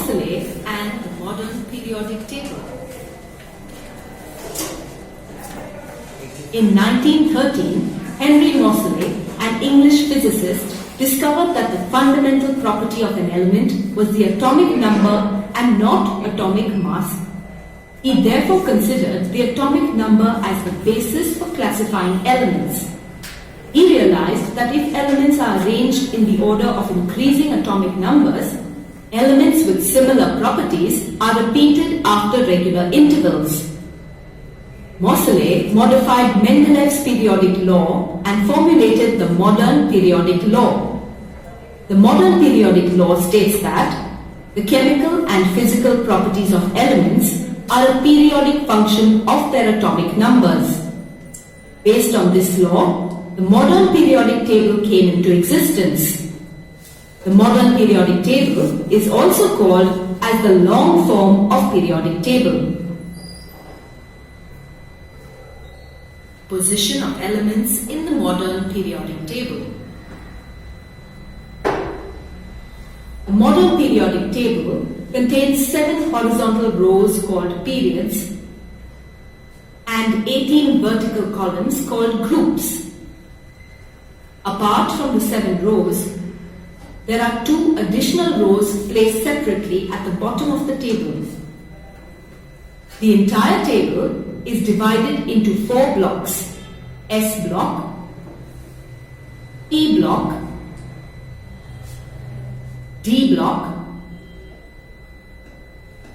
Moseley and the modern periodic table. In 1913, Henry Moseley, an English physicist, discovered that the fundamental property of an element was the atomic number and not atomic mass. He therefore considered the atomic number as the basis for classifying elements. He realized that if elements are arranged in the order of increasing atomic numbers, elements with similar properties are repeated after regular intervals. Moseley modified Mendelev's periodic law and formulated the modern periodic law. The modern periodic law states that the chemical and physical properties of elements are a periodic function of their atomic numbers. Based on this law, the modern periodic table came into existence. The modern periodic table is also called as the long form of periodic table. Position of elements in the modern periodic table. The modern periodic table contains 7 horizontal rows called periods and 18 vertical columns called groups. Apart from the 7 rows, there are 2 additional rows placed separately at the bottom of the table. The entire table is divided into 4 blocks: S block, P block, D block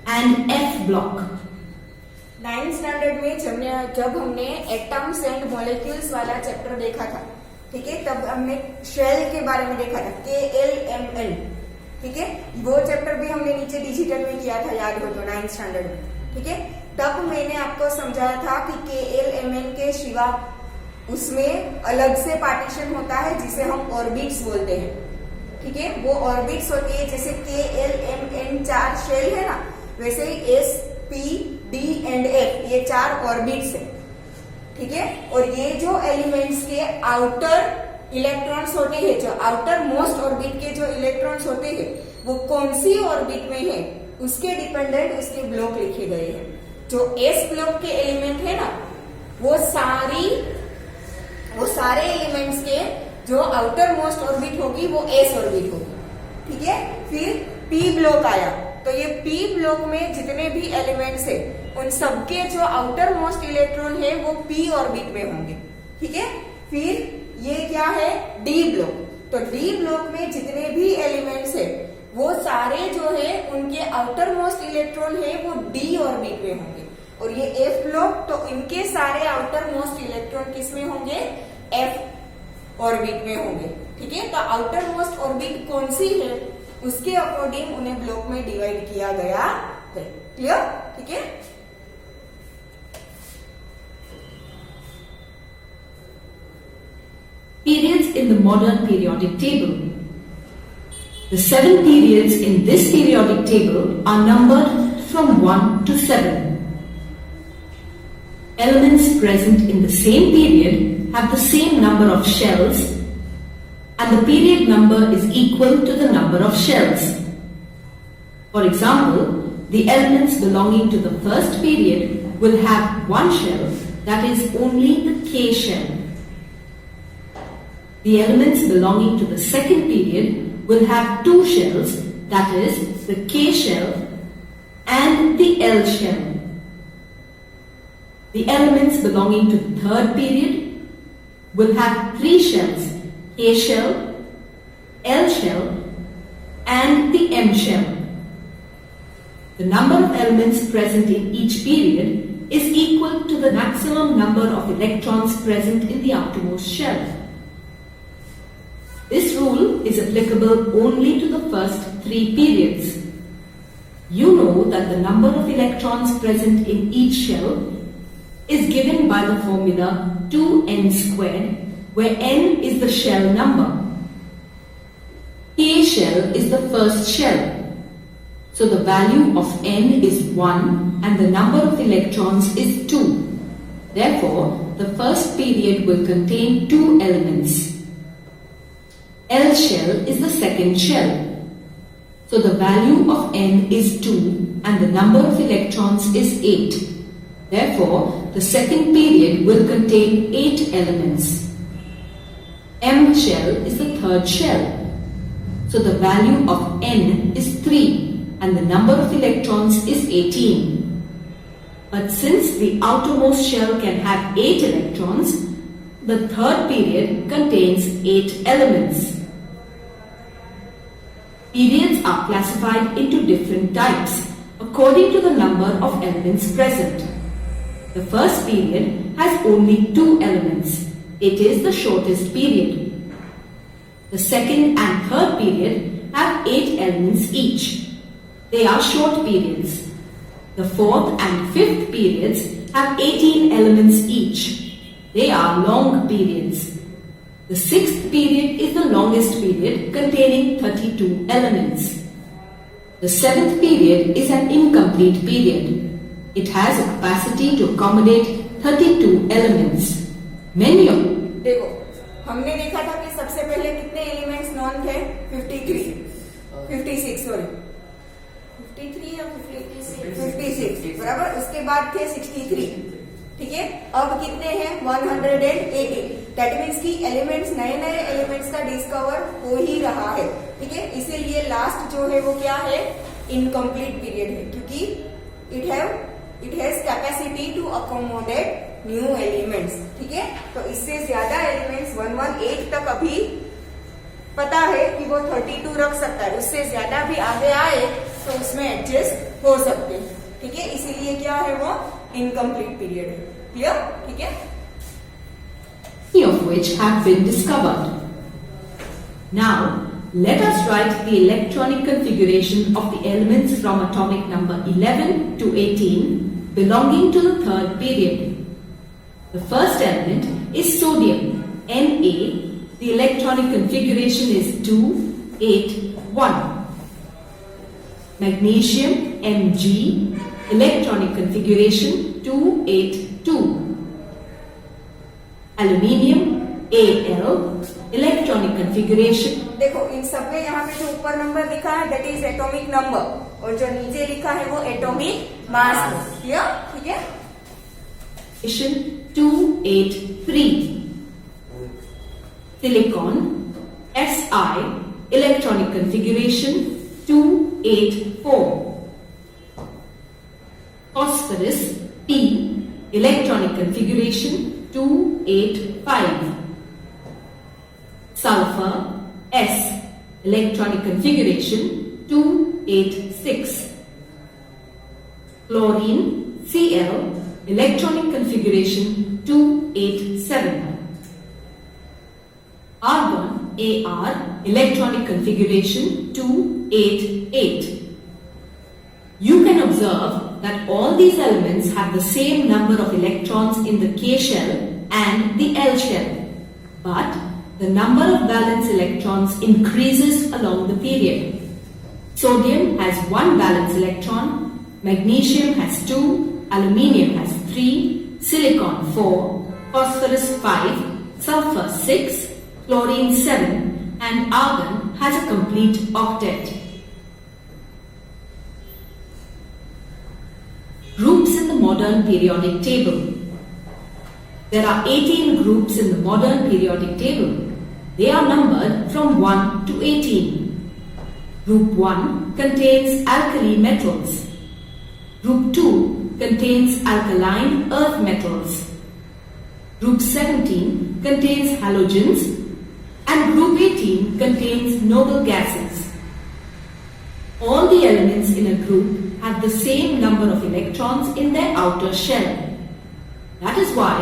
and F block. 9th standard में जब हमने atoms and molecules वाला chapter देखा था, ठीक है, तब हमने शेल के बारे में देखा था, KLML, ठीक है, वो चैप्टर भी हमने नीचे डिजिटल में किया था, याद हो तो 9th स्टैंडर्ड में, ठीक है। तब मैंने आपको समझाया था कि KLML के सिवा उसमें अलग से पार्टीशन होता है जिसे हम ऑर्बिट्स बोलते हैं, ठीक है। वो ऑर्बिट्स होती है, जैसे KLMN 4 शेल है ना, वैसे ही S, P, D and F ये 4 ऑर्बिट्स है, ठीक है। और ये जो एलिमेंट्स के आउटर इलेक्ट्रॉन्स होते हैं, जो आउटर मोस्ट ऑर्बिट के जो इलेक्ट्रॉन्स होते हैं, वो कौन सी ऑर्बिट में है उसके डिपेंडेंट उसके ब्लॉक लिखे गए हैं। जो एस ब्लॉक के एलिमेंट है ना, वो सारे एलिमेंट्स के जो आउटर मोस्ट ऑर्बिट होगी वो एस ऑर्बिट होगी, ठीक है। फिर पी ब्लॉक आया, तो ये पी ब्लॉक में जितने भी एलिमेंट्स है उन सबके जो आउटर मोस्ट इलेक्ट्रॉन है वो पी ऑर्बिट में होंगे, ठीक है। फिर ये क्या है, डी ब्लॉक, तो डी ब्लॉक में जितने भी एलिमेंट्स है वो सारे जो है उनके आउटर मोस्ट इलेक्ट्रॉन है वो डी ऑर्बिट में होंगे। और ये एफ ब्लॉक, तो इनके सारे आउटर मोस्ट इलेक्ट्रॉन किस में होंगे, एफ ऑर्बिट में होंगे, ठीक है। तो आउटर मोस्ट ऑर्बिट कौन सी है उसके अकॉर्डिंग उन्हें ब्लॉक में डिवाइड किया गया है। क्लियर, ठीक है। Periods in the modern periodic table. The 7 periods in this periodic table are numbered from 1 to 7. Elements present in the same period have the same number of shells and the period number is equal to the number of shells. For example, the elements belonging to the first period will have 1 shell, that is only the K shell. The elements belonging to the second period will have 2 shells, that is the K shell and the L shell. The elements belonging to the third period will have 3 shells, K shell, L shell and the M shell. The number of elements present in each period is equal to the maximum number of electrons present in the outermost shell. This rule is applicable only to the first 3 periods. You know that the number of electrons present in each shell is given by the formula 2n squared, where n is the shell number. K shell is the first shell. So the value of n is 1 and the number of electrons is 2. Therefore, the first period will contain 2 elements. L shell is the second shell. So the value of n is 2 and the number of electrons is 8. Therefore, the second period will contain 8 elements. M shell is the third shell. So the value of n is 3 and the number of electrons is 18. But since the outermost shell can have 8 electrons, the third period contains 8 elements. Periods are classified into different types according to the number of elements present. The first period has only 2 elements. It is the shortest period. The second and third period have 8 elements each. They are short periods. The fourth and fifth periods have 18 elements each. They are long periods. The sixth period is the longest period containing 32 elements. The seventh period is an incomplete period. It has a capacity to accommodate 32 elements. Many of देखो हमने देखा था कि सबसे पहले कितने elements non थे 56 sorry 53 या 56 बराबर। उसके बाद थे 63, ठीक है। अब कितने हैं 180। दैट मीन्स की एलिमेंट्स नए एलिमेंट्स का डिस्कवर हो ही रहा है, ठीक है। इसीलिए लास्ट जो है वो क्या है इनकम्प्लीट पीरियड है, क्योंकि it has capacity to accommodate new elements, ठीक है। तो इससे ज्यादा एलिमेंट्स 118 तक अभी पता है कि वो 32 रख सकता है। उससे ज्यादा भी आगे आए तो उसमें एडजस्ट हो सकते हैं, ठीक है। इसीलिए क्या है वो इनकम्प्लीट पीरियड है। क्लियर, ठीक है। of which have been discovered. Now, let us write the electronic configuration of the elements from atomic number 11 to 18 belonging to the third period. The first element is sodium, Na. The electronic configuration is 2, 8, 1. Magnesium, Mg. Electronic configuration 2, 8, 2. Aluminium, Al. Electronic configuration. देखो इन सब में यहाँ पे जो ऊपर number लिखा है that is atomic number, और जो नीचे लिखा है वो एटॉमिक मास। क्लियर, ठीक है। 283. Silicon, Si. Electronic configuration 284. Phosphorus, P. Electronic configuration 285. Sulfur, S. Electronic configuration 286. Chlorine, Cl. Electronic configuration 287. Argon, Ar. Electronic configuration 288. You can observe that all these elements have the same number of electrons in the K shell and the L shell, but the number of valence electrons increases along the period. Sodium has 1 valence electron, magnesium has 2, aluminium has 3, silicon 4, phosphorus 5, sulfur 6, chlorine 7, and argon has a complete octet. Groups in the modern periodic table. There are 18 groups in the modern periodic table. They are numbered from 1 to 18. Group 1 contains alkali metals. Group 2 contains alkaline earth metals. Group 17 contains halogens, and Group 18 contains noble gases. All the elements in a group have the same number of electrons in their outer shell. That is why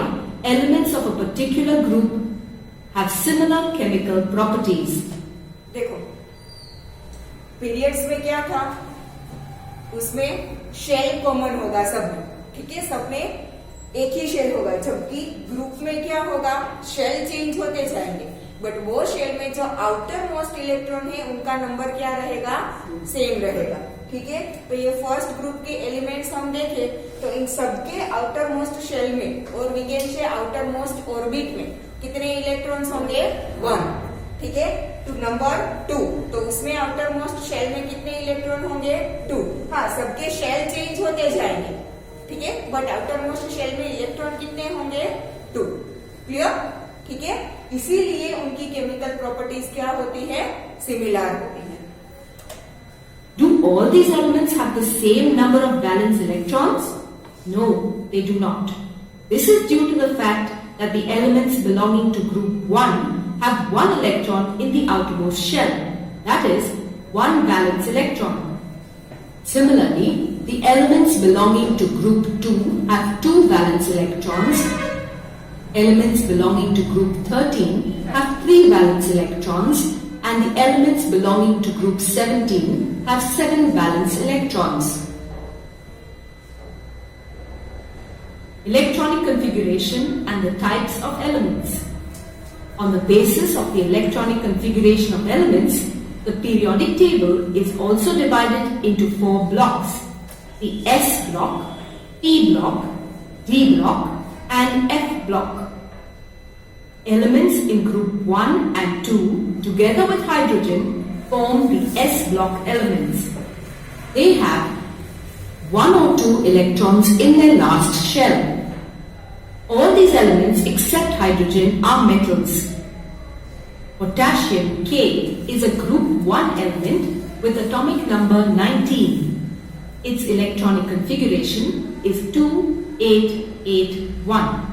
elements of a particular group have similar chemical properties. देखो periods में क्या था, उसमें shell common होगा सब में, ठीक है। सब में एक ही शेल होगा, जबकि ग्रुप में क्या होगा शेल चेंज होते जाएंगे, बट वो शेल में जो आउटर मोस्ट इलेक्ट्रॉन है उनका नंबर क्या रहेगा सेम रहेगा, ठीक है। तो ये फर्स्ट ग्रुप के एलिमेंट्स हम देखें तो इन सबके आउटर मोस्ट शेल में और we can say outermost orbit में कितने इलेक्ट्रॉन्स होंगे 1, ठीक है। तो नंबर 2, तो उसमें आउटर मोस्ट शेल में कितने इलेक्ट्रॉन होंगे? 2। हाँ, सबके शेल चेंज होते जाएंगे, ठीक है, बट आउटर मोस्ट शेल में इलेक्ट्रॉन कितने होंगे? 2। क्लियर? ठीक है, इसीलिए उनकी केमिकल प्रॉपर्टीज क्या होती है? सिमिलर होती है। Do all these elements have the same number of valence electrons? No, they do not. This is due to the fact that the elements belonging to group 1 have 1 electron in the outermost shell, that is, 1 valence electron. Similarly, the elements belonging to group 2 have 2 valence electrons. Elements belonging to group 13 have 3 valence electrons, and the elements belonging to group 17 have 7 valence electrons. Electronic configuration and the types of elements. On the basis of the electronic configuration of elements, the periodic table is also divided into 4 blocks: the S block, P block, D block, and F block. Elements in group 1 and 2 together with hydrogen form the S block elements. They have 1 or 2 electrons in their last shell. All these elements except hydrogen are metals. Potassium K is a group 1 element with atomic number 19. Its electronic configuration is 2881.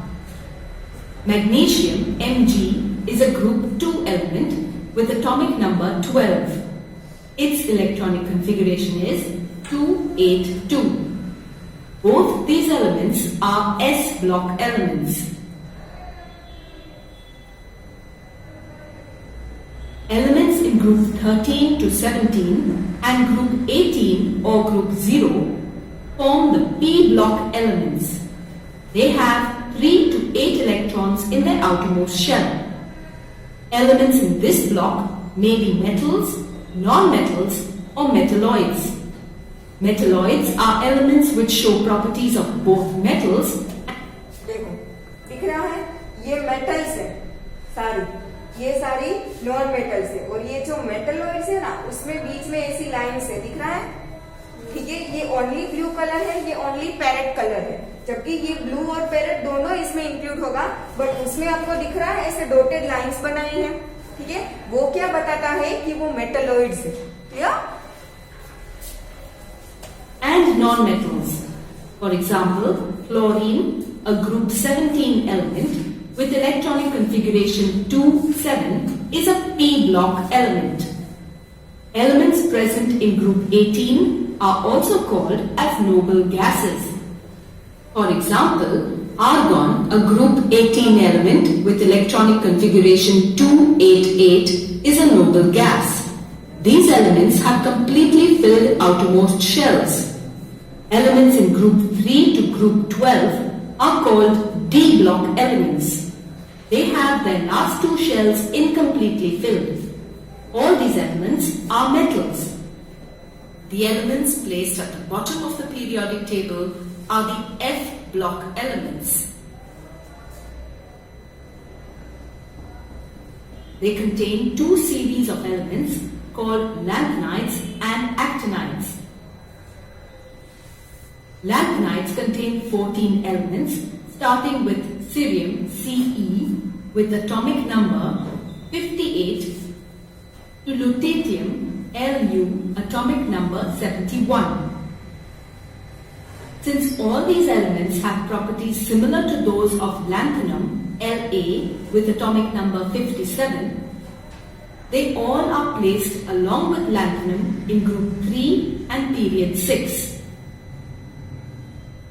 Magnesium Mg is a group 2 element with atomic number 12. Its electronic configuration is 282. Both these elements are S block elements. Elements in group 13 to 17 and group 18 or group 0 form the P block elements. They have 3 to 8 electrons in their outermost shell. Elements in this block may be metals, non-metals, or metalloids. Metalloids are elements which show properties of both metals. देखो, दिख रहा है? ये metals है सारी, ये सारी non metals है, और ये जो मेटलॉइड्स है ना, उसमें बीच में ऐसी लाइन्स है, दिख रहा है? ठीक है, ये ओनली ब्लू कलर है, ये ओनली पैरेट कलर है, जबकि ये ब्लू और पैरेट दोनों इसमें इंक्लूड होगा, बट उसमें आपको दिख रहा है ऐसे डॉटेड लाइंस बनाई है, ठीक है, वो क्या बताता है कि वो मेटलॉइड्स है। Clear? And non-metals. For example, chlorine, a group 17 element with electronic configuration 2,7 is a P block element. Elements present in group 18 are also called as noble gases. For example, argon, a group 18 element with electronic configuration 288 is a noble gas. These elements have completely filled outermost shells. Elements in group 3 to group 12 are called D block elements. They have their last 2 shells incompletely filled. All these elements are metals. The elements placed at the bottom of the periodic table are the F block elements. They contain 2 series of elements called lanthanides and actinides. Lanthanides contain 14 elements starting with cerium Ce with atomic number 58 to lutetium Lu atomic number 71. Since all these elements have properties similar to those of lanthanum La with atomic number 57, they all are placed along with lanthanum in group 3 and period 6.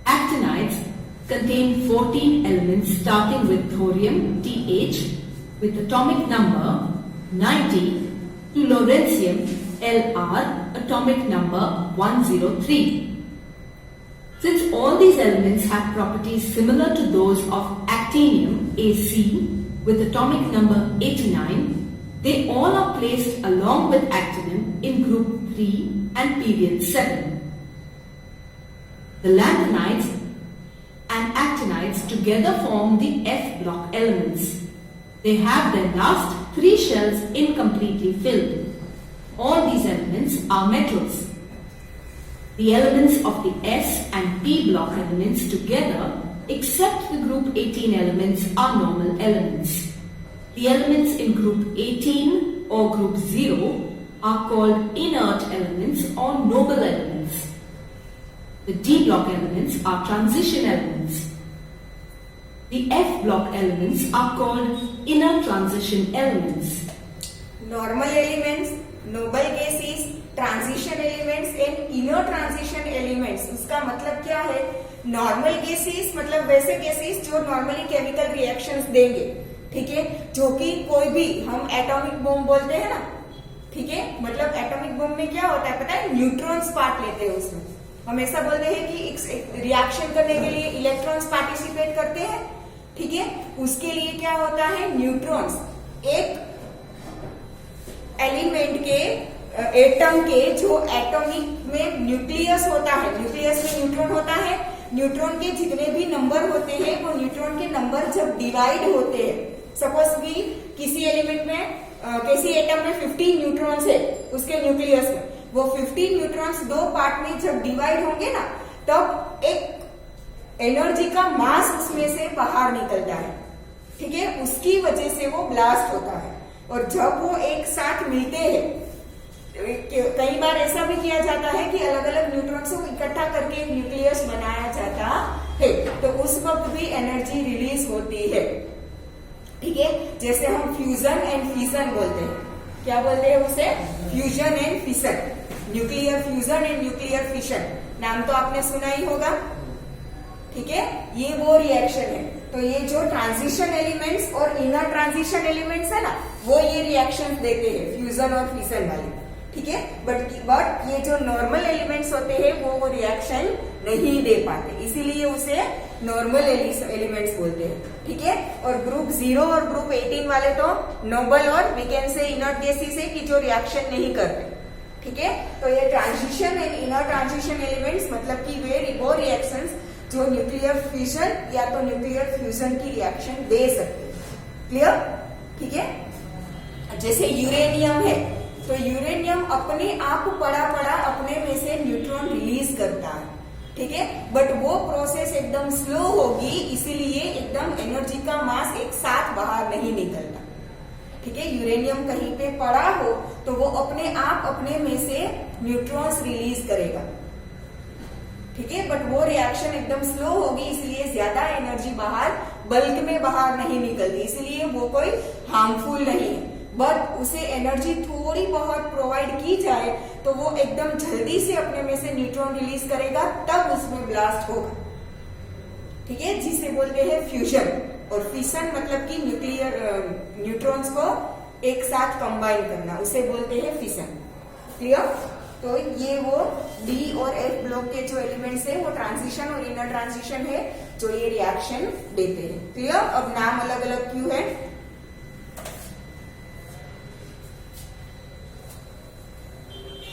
Actinides contain 14 elements starting with thorium Th with atomic number 90 to lawrencium Lr atomic number 103. Since all these elements have properties similar to those of actinium Ac with atomic number 89, they all are placed along with actinium in group 3 and period 7. The lanthanides and actinides together form the F block elements. They have their last 3 shells incompletely filled. All these elements are metals. The elements of the S and P block elements together, except the group 18 elements, are normal elements. The elements in group 18 or group 0 are called inert elements or noble elements. The D block elements are transition elements. The F block elements are called inner transition elements. Normal elements, noble gases, transition elements and inner transition elements, उसका मतलब क्या है? Normal gases मतलब वैसे gases जो normally chemical reactions देंगे, ठीक है, जो कि कोई भी हम एटॉमिक बम बोलते हैं ना, ठीक है, मतलब एटॉमिक बम में क्या होता है पता है? न्यूट्रॉन्स पार्ट लेते हैं उसमें। हम ऐसा बोलते हैं कि रिएक्शन करने के लिए इलेक्ट्रॉन्स पार्टिसिपेट करते हैं, ठीक है, उसके लिए क्या होता है? न्यूट्रॉन्स एक एलिमेंट के एटम के जो एटॉमिक में न्यूक्लियस होता है, न्यूक्लियस में न्यूट्रॉन होता है, न्यूट्रॉन के जितने भी नंबर होते हैं वो न्यूट्रॉन के नंबर जब डिवाइड होते हैं, सपोज भी किसी एलिमेंट में किसी एटम में 15 न्यूट्रॉन्स है उसके न्यूक्लियस में, वो 15 न्यूट्रॉन्स 2 पार्ट में जब डिवाइड होंगे ना, तब एक एनर्जी का मास उसमें से बाहर निकलता है, ठीक है, उसकी वजह से वो ब्लास्ट होता है। और जब वो एक साथ मिलते हैं, कई बार ऐसा भी किया जाता है कि अलग अलग न्यूट्रॉन्स को इकट्ठा करके एक न्यूक्लियस बनाया जाता है, तो उस वक्त भी एनर्जी रिलीज होती है, ठीक है, जैसे हम फ्यूजन एंड फिशन बोलते हैं। क्या बोलते हैं उसे? Fusion and fission, nuclear fusion and nuclear fission, नाम तो आपने सुना ही होगा, ठीक है, ये वो रिएक्शन है। तो ये जो ट्रांजिशन एलिमेंट्स और इनर ट्रांजिशन एलिमेंट्स है ना, वो ये रिएक्शन देते हैं फ्यूजन और फिशन वाले, ठीक है, बट ये जो नॉर्मल एलिमेंट्स होते हैं वो रिएक्शन नहीं दे पाते, इसीलिए उसे नॉर्मल एलिमेंट्स बोलते हैं, ठीक है। और ग्रुप 0 और ग्रुप 18 वाले तो नोबल और we can say inert gases है कि जो रिएक्शन नहीं करते, ठीक है। तो ये transition and inner transition elements मतलब कि वो रिएक्शंस जो न्यूक्लियर फिशन या तो न्यूक्लियर फ्यूजन की रिएक्शन दे सकते हैं, क्लियर, ठीक है। जैसे यूरेनियम है, तो यूरेनियम अपने आप पड़ा अपने में से न्यूट्रॉन रिलीज करता है, ठीक है, बट वो प्रोसेस एकदम स्लो होगी, इसीलिए एकदम एनर्जी का मास एक साथ बाहर नहीं निकलता, ठीक है। यूरेनियम कहीं पे पड़ा हो तो वो अपने आप अपने में से न्यूट्रॉन्स रिलीज करेगा, ठीक है, बट वो रिएक्शन एकदम स्लो होगी, इसलिए ज्यादा एनर्जी बाहर बल्क में बाहर नहीं निकलती, इसलिए वो कोई हार्मफुल नहीं है। बट उसे एनर्जी थोड़ी बहुत प्रोवाइड की जाए तो वो एकदम जल्दी से अपने में से न्यूट्रॉन रिलीज करेगा, तब उसमें ब्लास्ट होगा, ठीक है, जिसे बोलते हैं फ्यूजन। और फिशन मतलब कि न्यूट्रॉन्स को एक साथ कंबाइन करना, उसे बोलते हैं फिशन, क्लियर। तो ये वो डी और एफ ब्लॉक के जो एलिमेंट्स है वो ट्रांजिशन और इनर ट्रांजिशन है जो ये रिएक्शन देते हैं, क्लियर। अब नाम अलग अलग क्यों है?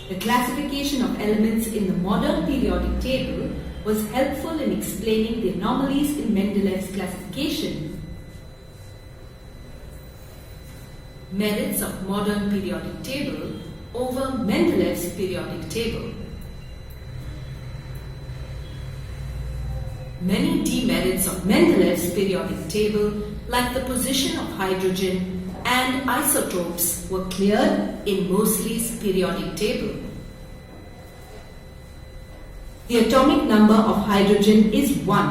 The classification of elements in the modern periodic table was helpful in explaining the anomalies in Mendelev's classification. Merits of modern periodic table over Mendelev's periodic table. Many demerits of Mendelev's periodic table, like the position of hydrogen and isotopes, were cleared in Moseley's periodic table. The atomic number of hydrogen is 1.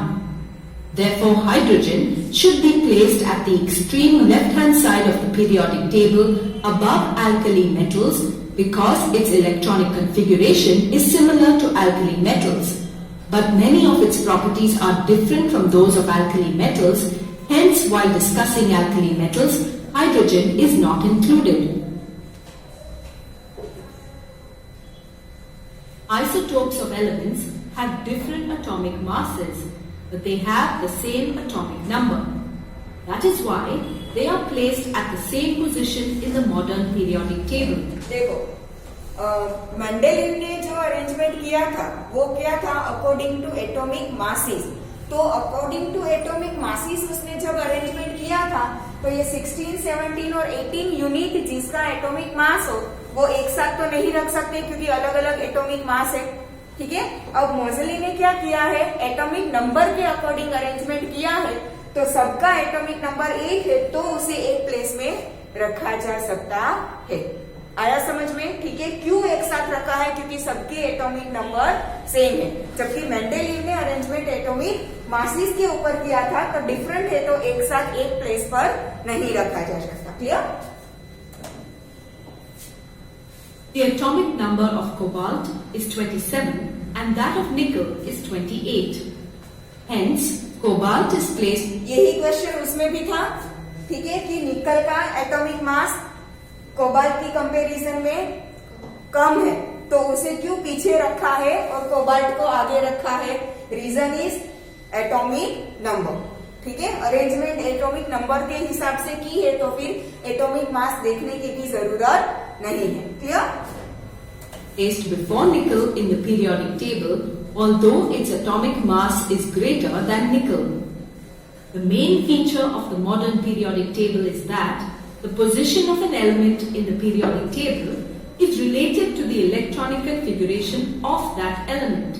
Therefore, hydrogen should be placed at the extreme left-hand side of the periodic table above alkali metals because its electronic configuration is similar to alkali metals. But many of its properties are different from those of alkali metals. Hence, while discussing alkali metals, hydrogen is not included. Isotopes of elements have different atomic masses, but they have the same atomic number. That is why they are placed at the same position in the modern periodic table. देखो, Mendeleev ने जो arrangement किया था वो क्या था? According to atomic masses. तो according to atomic masses उसने जब अरेंजमेंट किया किया था तो ये 16, 17 और 18 यूनिट जिसका एटॉमिक मास हो वो एक साथ तो नहीं रख सकते क्योंकि अलग अलग एटॉमिक मास है। ठीक है, अब मोज़ेली ने क्या किया है, एटॉमिक नंबर के अकॉर्डिंग अरेंजमेंट किया है। तो सबका एटॉमिक नंबर 1 है तो उसे एक प्लेस में रखा जा सकता है। आया समझ में? ठीक है, क्यों एक साथ रखा है, क्योंकि सबके एटॉमिक नंबर सेम है। जबकि मेंडेलीव ने अरेंजमेंट एटॉमिक मासिस के ऊपर किया था तो डिफरेंट है, तो एक साथ एक प्लेस पर नहीं रखा जा सकता। Clear? The atomic number of cobalt is 27 and that of nickel is 28. Hence, cobalt is placed. यही क्वेश्चन उसमें भी था। ठीक है, कि निकल का एटॉमिक मास कोबाल्ट की कंपैरिजन में कम है तो उसे क्यों पीछे रखा है और कोबाल्ट को आगे रखा है? Reason is atomic number. ठीक है, अरेंजमेंट एटॉमिक नंबर के हिसाब से की है तो फिर एटॉमिक मास देखने की भी जरूरत नहीं है। Clear? Placed before nickel in the periodic table, although its atomic mass is greater than nickel. The main feature of the modern periodic table is that the position of an element in the periodic table is related to the electronic configuration of that element.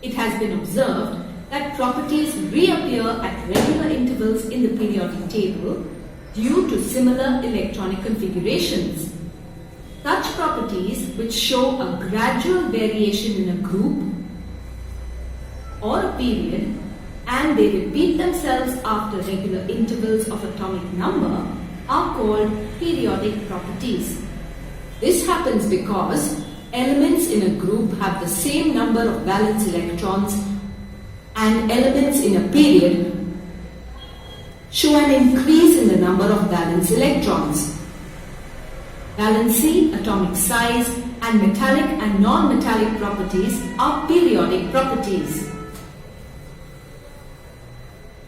It has been observed that properties reappear at regular intervals in the periodic table due to similar electronic configurations. Such properties which show a gradual variation in a group or a period and they repeat themselves after regular intervals of atomic number are called periodic properties. This happens because elements in a group have the same number of valence electrons and elements in a period show an increase in the number of valence electrons. Valency, atomic size, and metallic and non-metallic properties are periodic properties.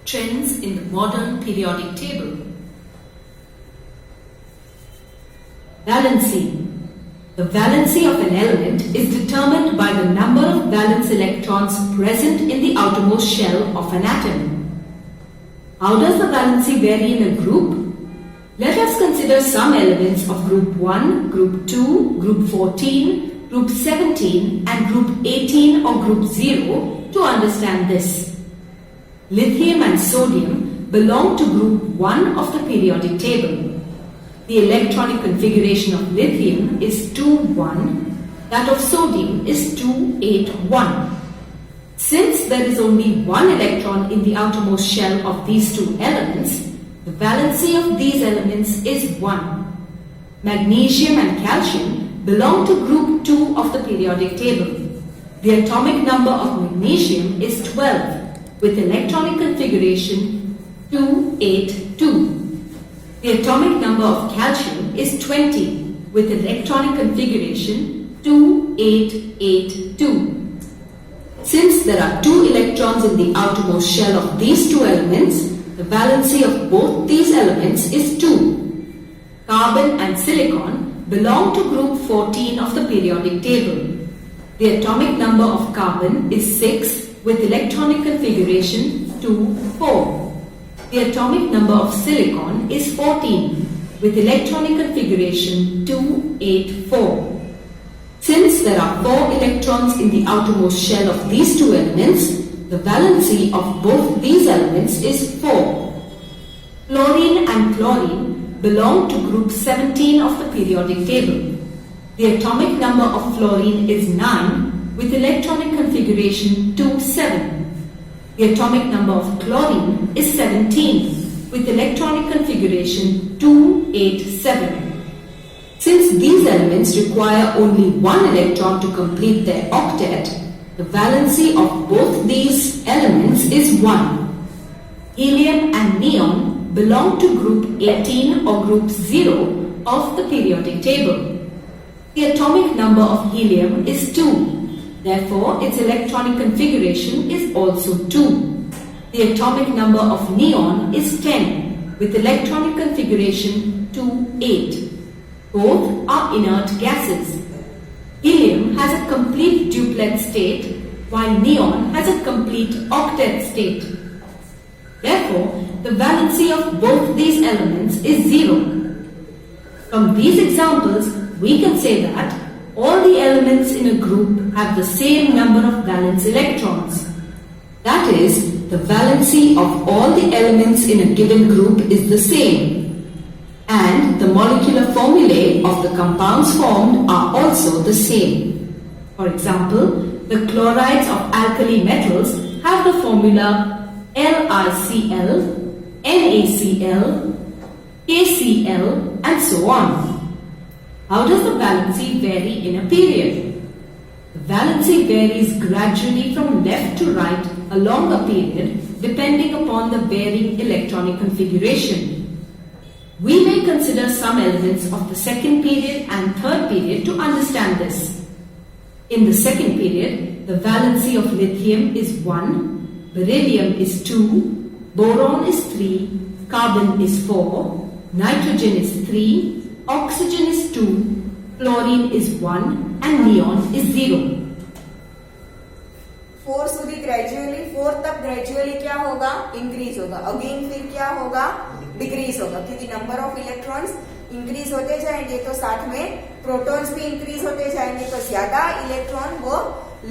Trends in the modern periodic table. Valency. The valency of an element is determined by the number of valence electrons present in the outermost shell of an atom. How does the valency vary in a group? Let us consider some elements of group 1, group 2, group 14, group 17 and group 18 or group 0 to understand this. Lithium and sodium belong to group 1 of the periodic table. The electronic configuration of lithium is 2,1, that of sodium is 2,8,1. Since there is only one electron in the outermost shell of these two elements, the valency of these elements is 1. Magnesium and calcium belong to group 2 of the periodic table. The atomic number of magnesium is 12 with electronic configuration 2,8,2. The atomic number of calcium is 20 with electronic configuration 2,8,8,2. Since there are 2 electrons in the outermost shell of these two elements, the valency of both these elements is 2. Carbon and silicon belong to group 14 of the periodic table. The atomic number of carbon is 6 with electronic configuration 2,4. The atomic number of silicon is 14 with electronic configuration 2,8,4. Since there are 4 electrons in the outermost shell of these two elements, the valency of both these elements is 4. Fluorine and chlorine belong to group 17 of the periodic table. The atomic number of fluorine is 9 with electronic configuration 2,7. The atomic number of chlorine is 17 with electronic configuration 2,8,7. Since these elements require only one electron to complete their octet, the valency of both these elements is 1. Helium and neon belong to group 18 or group 0 of the periodic table. The atomic number of helium is 2. Therefore, its electronic configuration is also 2. The atomic number of neon is 10 with electronic configuration 2,8. Both are inert gases. Helium has a complete duplet state while neon has a complete octet state. Therefore, the valency of both these elements is 0. From these examples, we can say that all the elements in a group have the same number of valence electrons. That is, the valency of all the elements in a given group is the same. And the molecular formulae of the compounds formed are also the same. For example, the chlorides of alkali metals have the formula LiCl, NaCl, KCl, and so on. How does the valency vary in a period? The valency varies gradually from left to right along a period depending upon the varying electronic configuration. We may consider some elements of the second period and third period to understand this. In the second period, the valency of lithium is 1, beryllium is 2, boron is 3, carbon is 4, nitrogen is 3, oxygen is 2, fluorine is 1 and neon is 0. 4 સુધી gradually 4 तक gradually क्या होगा increase होगा again फिर क्या होगा decrease होगा क्योंकि नंबर ऑफ इलेक्ट्रॉन्स इंक्रीज होते जाएंगे तो साथ में प्रोटॉन्स भी इंक्रीज होते जाएंगे तो ज्यादा इलेक्ट्रॉन वो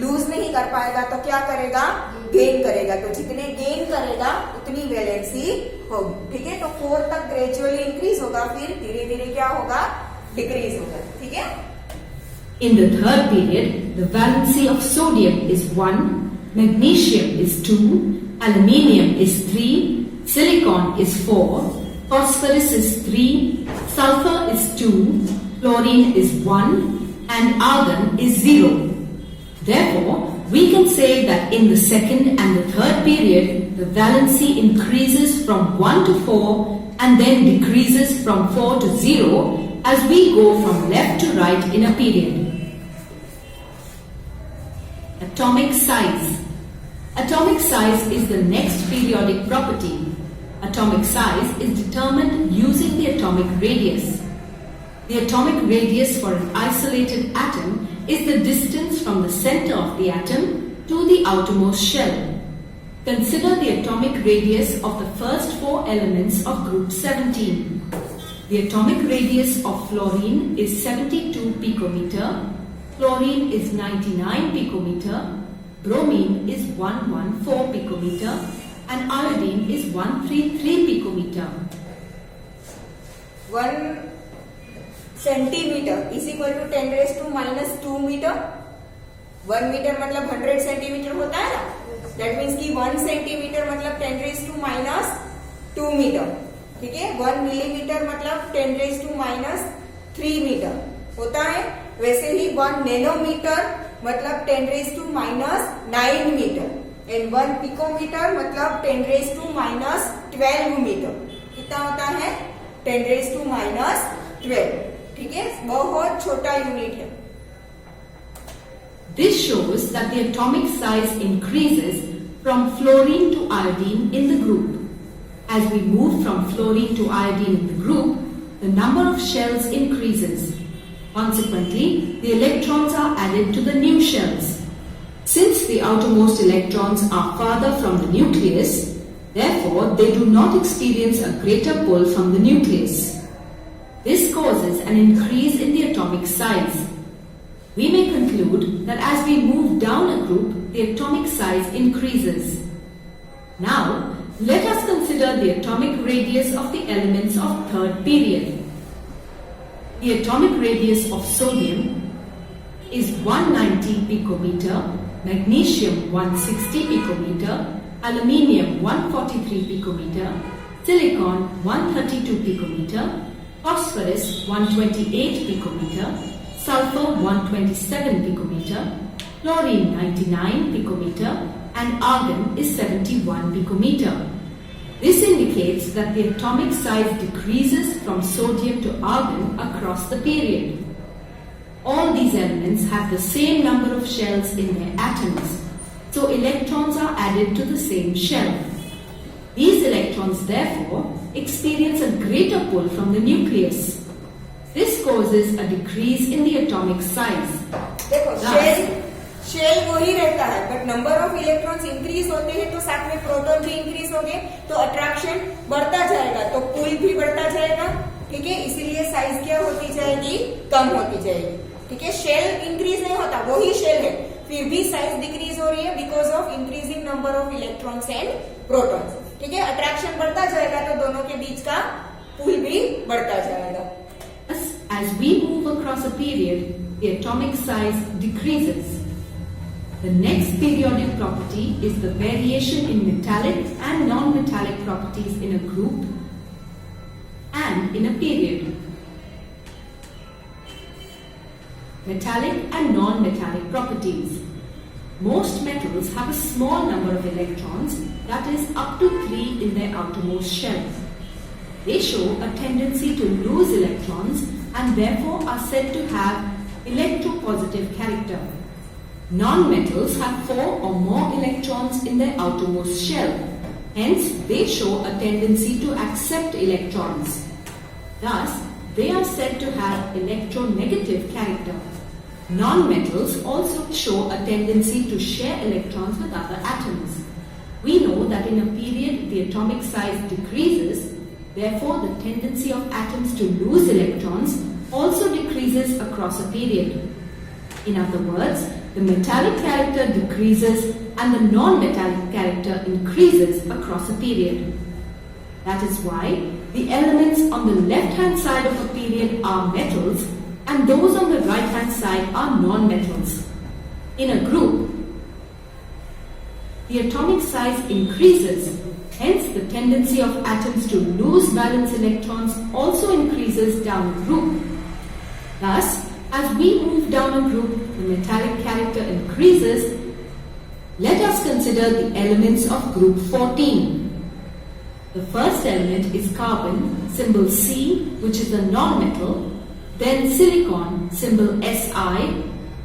लूज नहीं कर पाएगा तो क्या करेगा गेन करेगा तो जितने गेन करेगा उतनी वैलेंसी होगी ठीक है तो 4 तक ग्रेजुअली इंक्रीज होगा फिर धीरे धीरे क्या होगा डिक्रीज होगा ठीक है In the third period, the valency of sodium is 1, magnesium is 2, aluminium is 3, silicon is 4, phosphorus is 3, sulfur is 2, fluorine is 1, and argon is 0. Therefore, we can say that in the second and the third period, the valency increases from 1 to 4 and then decreases from 4 to 0 as we go from left to right in a period. Atomic size. Atomic size is the next periodic property. Atomic size is determined using the atomic radius. The atomic radius for an isolated atom is the distance from the center of the atom to the outermost shell. Consider the atomic radius of the first 4 elements of group 17. The atomic radius of fluorine is 72 picometer, chlorine is 99 picometer, bromine is 114 picometer, and iodine is 133 picometer. 1 centimeter is equal to 10 raised to minus 2 meter. 1 meter मतलब 100 centimetre होता है ना that means कि 1 centimetre मतलब 10 raised to minus 2 metre ठीक है 1 millimetre मतलब 10 raised to minus 3 metre होता है वैसे ही 1 नैनोमीटर मतलब 10 raised to minus 9 metre and 1 picometre मतलब 10 raised to minus 12 मीटर कितना होता है 10 raised to minus 12 ठीक है बहुत छोटा यूनिट है This shows that the atomic size increases from fluorine to iodine in the group. As we move from fluorine to iodine in the group, the number of shells increases. Consequently, the electrons are added to the new shells. Since the outermost electrons are farther from the nucleus, therefore they do not experience a greater pull from the nucleus. This causes an increase in the atomic size. We may conclude that as we move down a group, the atomic size increases. Now, let us consider the atomic radius of the elements of third period. The atomic radius of sodium is 190 picometer, magnesium 160 picometer, aluminium 143 picometer, silicon 132 picometer, phosphorus 128 picometer, sulfur 127 picometer, fluorine 99 picometer, and argon is 71 picometer. This indicates that the atomic size decreases from sodium to argon across the period. All these elements have the same number of shells in their atoms, so electrons are added to the same shell. These electrons therefore experience a greater pull from the nucleus. This causes a decrease in the atomic size. देखो shell वही रहता है, but number of electrons increase होते हैं तो साथ में proton भी इंक्रीज होंगे, तो अट्रैक्शन बढ़ता जाएगा, तो पुल भी बढ़ता जाएगा। ठीक है, इसीलिए साइज क्या होती जाएगी, कम होती जाएगी। ठीक है, शेल इंक्रीज नहीं होता, वही शेल है, फिर भी साइज डिक्रीज हो रही है because of increasing number of electrons and protons. ठीक है, अट्रैक्शन बढ़ता जाएगा तो दोनों के बीच का पुल भी बढ़ता जाएगा। As we move across a period, the atomic size decreases. The next periodic property is the variation in metallic and non-metallic properties in a group and in a period. Metallic and non-metallic properties. Most metals have a small number of electrons, that is up to 3 in their outermost shell. They show a tendency to lose electrons and therefore are said to have electropositive character. Non-metals have 4 or more electrons in their outermost shell. Hence, they show a tendency to accept electrons. Thus, they are said to have electronegative character. Non-metals also show a tendency to share electrons with other atoms. We know that in a period the atomic size decreases, therefore the tendency of atoms to lose electrons also decreases across a period. In other words, the metallic character decreases and the non-metallic character increases across a period. That is why the elements on the left-hand side of a period are metals and those on the right-hand side are non-metals. In a group, the atomic size increases, hence the tendency of atoms to lose valence electrons also increases down a group. Thus, as we move down a group, the metallic character increases. Let us consider the elements of group 14. The first element is carbon, symbol C, which is a non-metal, then silicon, symbol Si,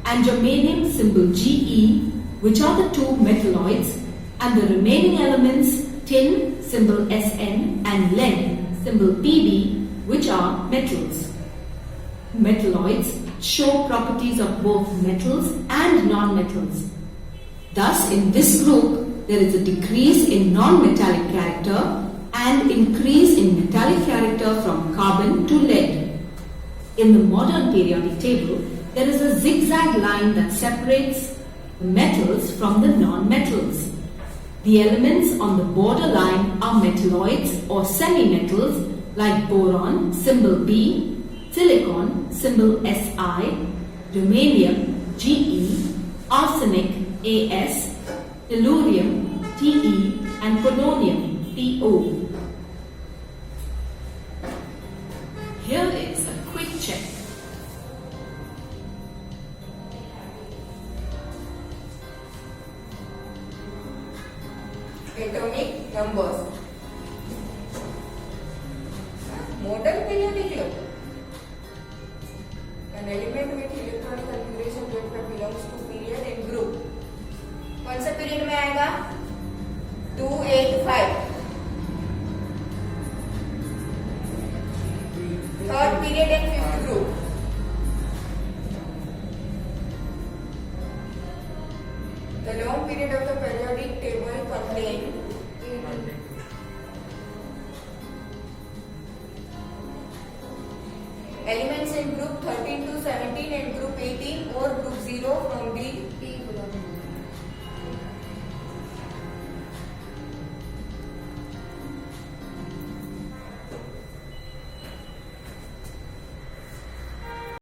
and germanium, symbol Ge, which are the 2 metalloids, and the remaining elements, tin, symbol Sn, and lead, symbol Pb, which are metals. Metalloids show properties of both metals and non-metals. Thus, in this group, there is a decrease in non-metallic character and increase in metallic character from carbon to lead. In the modern periodic table, there is a zigzag line that separates the metals from the non-metals. The elements on the border line are metalloids or semi-metals like boron, symbol B, silicon, symbol Si, germanium, Ge, arsenic, As, tellurium, Te, and polonium, Po. Here is a quick check. Atomic numbers. Modern periodic table. An element with electronic configuration that belongs to period and group. कौन सा period में आएगा? 285. Third period and 5th group. The long period of the periodic table contain elements in group 13 to 17 and group 18 or group 0 from D